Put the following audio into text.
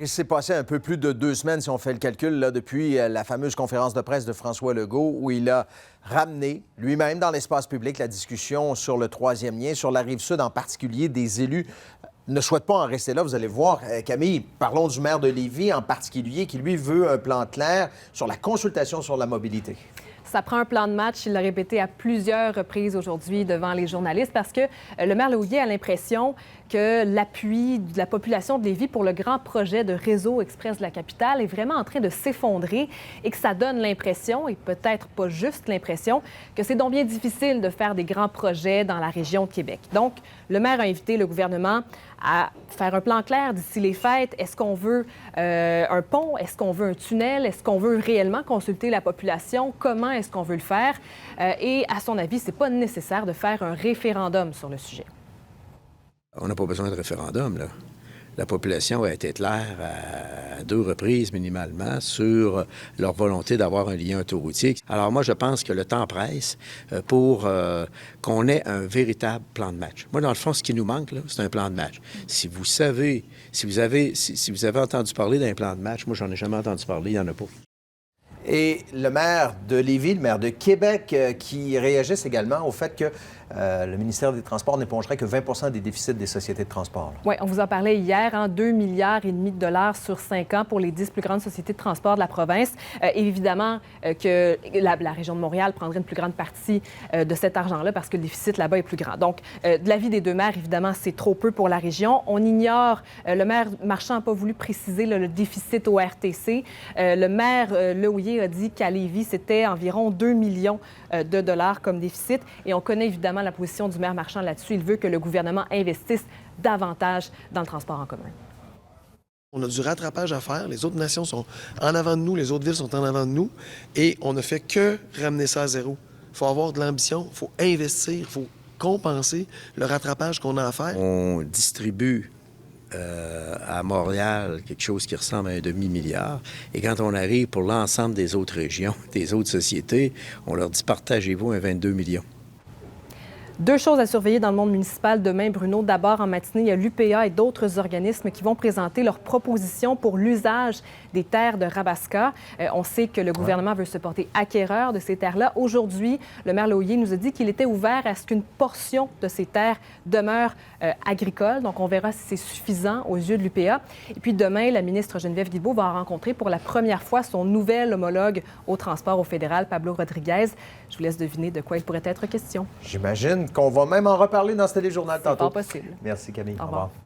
Il s'est passé un peu plus de 2 semaines, si on fait le calcul, là, depuis la fameuse conférence de presse de François Legault, où il a ramené lui-même dans l'espace public la discussion sur le troisième lien, sur la Rive-Sud en particulier. Des élus ne souhaitent pas en rester là. Vous allez voir, Camille, parlons du maire de Lévis en particulier, qui lui veut un plan clair sur la consultation sur la mobilité. Ça prend un plan de match, il l'a répété à plusieurs reprises aujourd'hui devant les journalistes, parce que le maire Laugier a l'impression que l'appui de la population de Lévis pour le grand projet de réseau express de la capitale est vraiment en train de s'effondrer et que ça donne l'impression, et peut-être pas juste l'impression, que c'est donc bien difficile de faire des grands projets dans la région de Québec. Donc, le maire a invité le gouvernement à faire un plan clair d'ici les fêtes. Est-ce qu'on veut un pont? Est-ce qu'on veut un tunnel? Est-ce qu'on veut réellement consulter la population? Comment est-ce qu'on veut le faire? Et à son avis, c'est pas nécessaire de faire un référendum sur le sujet. On n'a pas besoin de référendum, là. La population a été claire à 2 reprises minimalement sur leur volonté d'avoir un lien autoroutier. Alors moi, je pense que le temps presse pour qu'on ait un véritable plan de match. Moi, dans le fond, ce qui nous manque, là, c'est un plan de match. Si vous avez entendu parler d'un plan de match, moi, j'en ai jamais entendu parler, il n'y en a pas. Et le maire de Lévis, le maire de Québec, qui réagissent également au fait que le ministère des Transports n'épongerait que 20 des déficits des sociétés de transport. Oui, on vous en parlait hier, 2,5 milliards de dollars sur 5 ans pour les 10 plus grandes sociétés de transport de la province. Évidemment que la région de Montréal prendrait une plus grande partie de cet argent-là parce que le déficit là-bas est plus grand. Donc, de l'avis des 2 maires, évidemment, c'est trop peu pour la région. On ignore, le maire Marchand n'a pas voulu préciser le déficit au RTC. Le maire Lehouillier a dit qu'à Lévis, c'était environ 2 millions de dollars comme déficit. Et on connaît évidemment la position du maire Marchand là-dessus. Il veut que le gouvernement investisse davantage dans le transport en commun. On a du rattrapage à faire. Les autres nations sont en avant de nous, les autres villes sont en avant de nous. Et on ne fait que ramener ça à zéro. Il faut avoir de l'ambition, il faut investir, il faut compenser le rattrapage qu'on a à faire. On distribue à Montréal quelque chose qui ressemble à un demi-milliard. Et quand on arrive pour l'ensemble des autres régions, des autres sociétés, on leur dit partagez-vous un 22 millions. 2 choses à surveiller dans le monde municipal demain, Bruno. D'abord, en matinée, il y a l'UPA et d'autres organismes qui vont présenter leurs propositions pour l'usage des terres de Rabaska. On sait que le gouvernement veut se porter acquéreur de ces terres-là. Aujourd'hui, le maire Laugier nous a dit qu'il était ouvert à ce qu'une portion de ces terres demeure agricole. Donc, on verra si c'est suffisant aux yeux de l'UPA. Et puis demain, la ministre Geneviève Guilbeault va rencontrer pour la première fois son nouvel homologue au transport au fédéral, Pablo Rodriguez. Je vous laisse deviner de quoi il pourrait être question. J'imagine qu'on va même en reparler dans ce téléjournal tantôt. C'est pas possible. Merci, Camille. Au revoir.